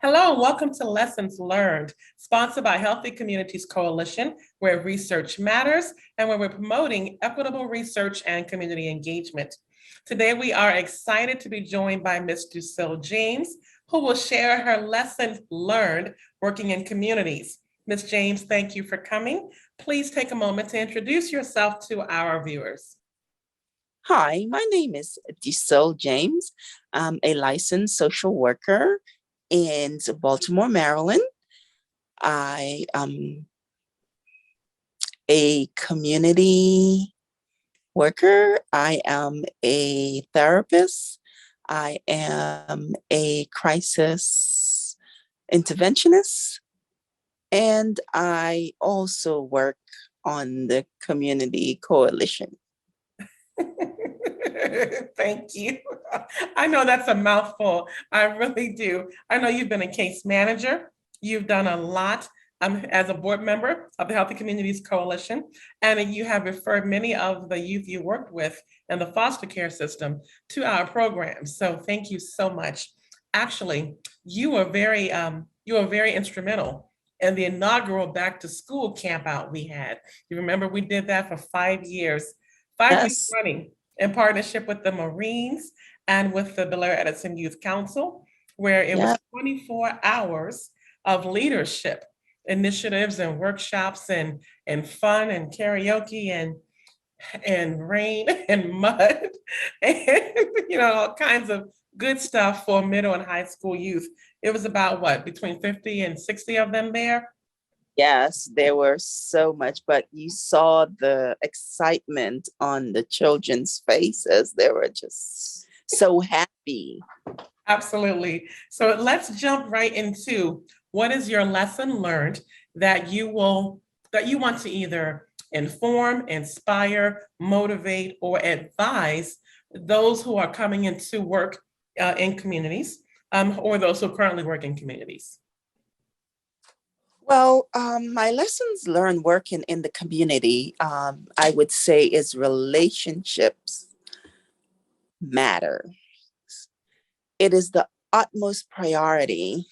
Hello, and welcome to Lessons Learned, sponsored by Healthy Communities Coalition, where research matters and where we're promoting equitable research and community engagement. Today, we are excited to be joined by Ms. Dewsill James, who will share her lessons learned working in communities. Ms. James, thank you for coming. Please take a moment to introduce yourself to our viewers. Hi, my name is Dewsill James. I'm a licensed social worker in Baltimore, Maryland. I am a community worker. I am a therapist. I am a crisis interventionist. And I also work on the community coalition. Thank you. I know that's a mouthful. I really do. I know you've been a case manager. You've done a lot as a board member of the Healthy Communities Coalition, and you have referred many of the youth you worked with in the foster care system to our program. So thank you so much. Actually, you were very instrumental in the inaugural back to school camp out we had. You remember we did that for 5 years, 5 years Yes, running in partnership with the Marines and with the Bel Air Edison Youth Council, where it was yeah. 24 hours of leadership initiatives and workshops and fun and karaoke and rain and mud and all kinds of good stuff for middle and high school youth. It was about what, between 50 and 60 of them there? Yes, there were so much, but you saw the excitement on the children's faces. They were just so happy. Absolutely. So let's jump right into what is your lesson learned that you want to either inform, inspire, motivate, or advise those who are coming into work in communities, or those who currently work in communities. Well, my lessons learned working in the community, I would say, is relationships matter. It is the utmost priority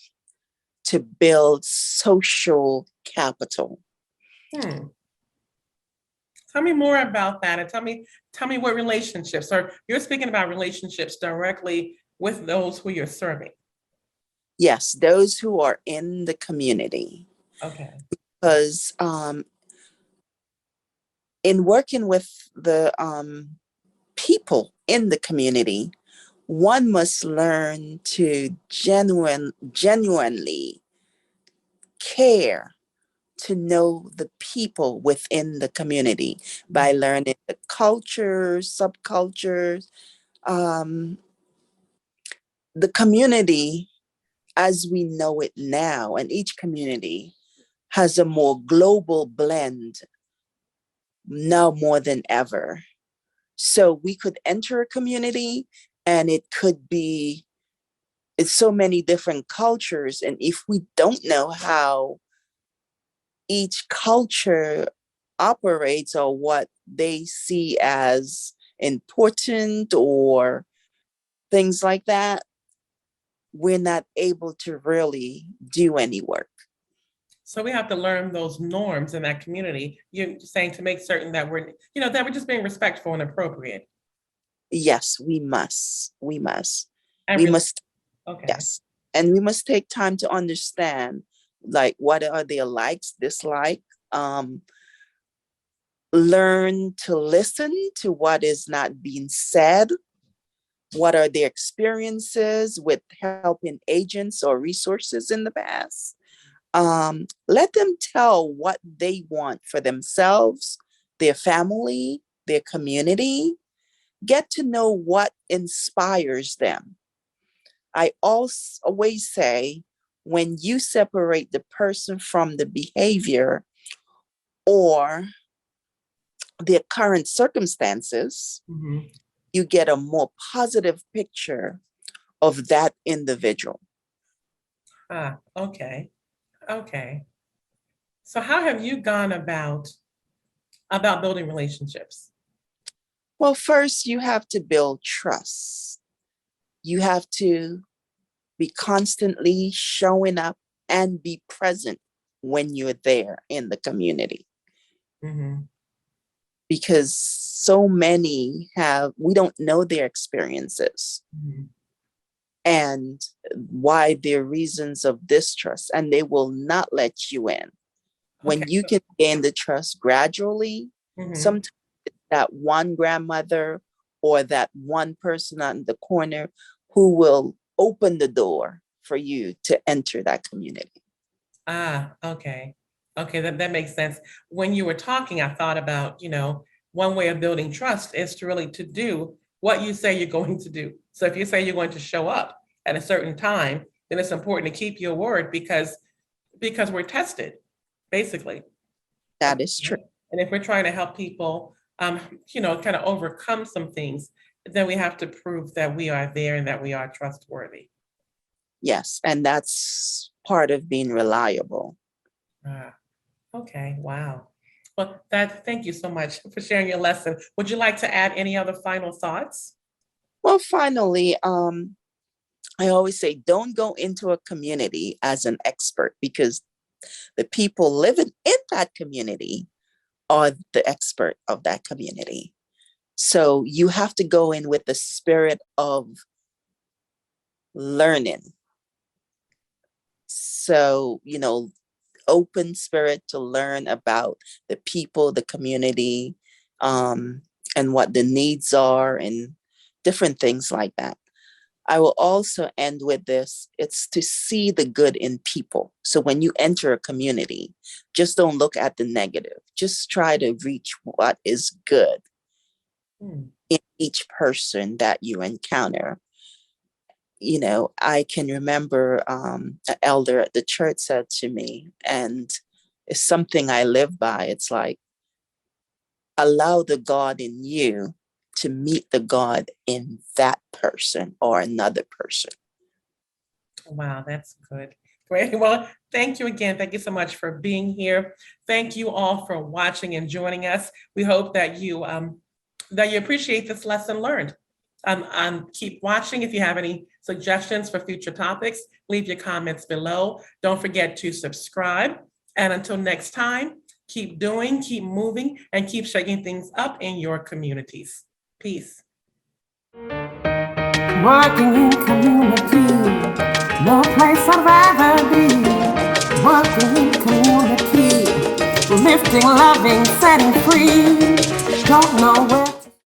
to build social capital. Hmm. Tell me more about that, and tell me what relationships, or you're speaking about relationships directly with those who you're serving. Yes, those who are in the community. Okay. Because in working with the people in the community, one must learn to genuinely care to know the people within the community by learning the cultures, subcultures, um, the community as we know it now, and each community has a more global blend now more than ever. So we could enter a community and it could be, it's so many different cultures. And if we don't know how each culture operates or what they see as important or things like that, we're not able to really do any work. So we have to learn those norms in that community. You're saying to make certain that we're just being respectful and appropriate. Yes, we must. We must. And We really, must, okay. yes. And we must take time to understand, like, what are their likes, dislikes, learn to listen to what is not being said. What are their experiences with helping agents or resources in the past? Let them tell what they want for themselves, their family, their community. Get to know what inspires them. I always say, when you separate the person from the behavior or their current circumstances, Mhm. you get a more positive picture of that individual. Okay. Okay. So how have you gone about building relationships? Well, first, you have to build trust. You have to be constantly showing up and be present when you're there in the community. Mhm. Because so many we don't know their experiences Mhm. and why their reasons of distrust, and they will not let you in. Okay. When you can gain the trust gradually, Mhm. sometimes it's that one grandmother or that one person on the corner who will open the door for you to enter that community. Okay. Okay, that makes sense. When you were talking, I thought about, one way of building trust is to really to do what you say you're going to do. So if you say you're going to show up at a certain time, then it's important to keep your word because we're tested, basically. That is true. And if we're trying to help people, kind of overcome some things, then we have to prove that we are there and that we are trustworthy. Yes. And that's part of being reliable. Ah, okay, wow. Well, thank you so much for sharing your lesson. Would you like to add any other final thoughts? Well, finally, I always say don't go into a community as an expert, because the people living in that community are the expert of that community. So you have to go in with the spirit of learning. So, open spirit to learn about the people, the community, and what the needs are, and different things like that. I will also end with this. It's to see the good in people. So when you enter a community, just don't look at the negative. Just try to reach what is good Hmm. in each person that you encounter. I can remember an elder at the church said to me, and it's something I live by. It's like, allow the God in you to meet the God in that person or another person. Wow, that's good. Great. Well, thank you again. Thank you so much for being here. Thank you all for watching and joining us. We hope that you appreciate this lesson learned. Keep watching. If you have any suggestions for future topics, leave your comments below. Don't forget to subscribe. And until next time, keep doing, keep moving, and keep shaking things up in your communities. Peace. Working in community, no place I'd rather be. Working in community, lifting, loving, setting free. Don't know where.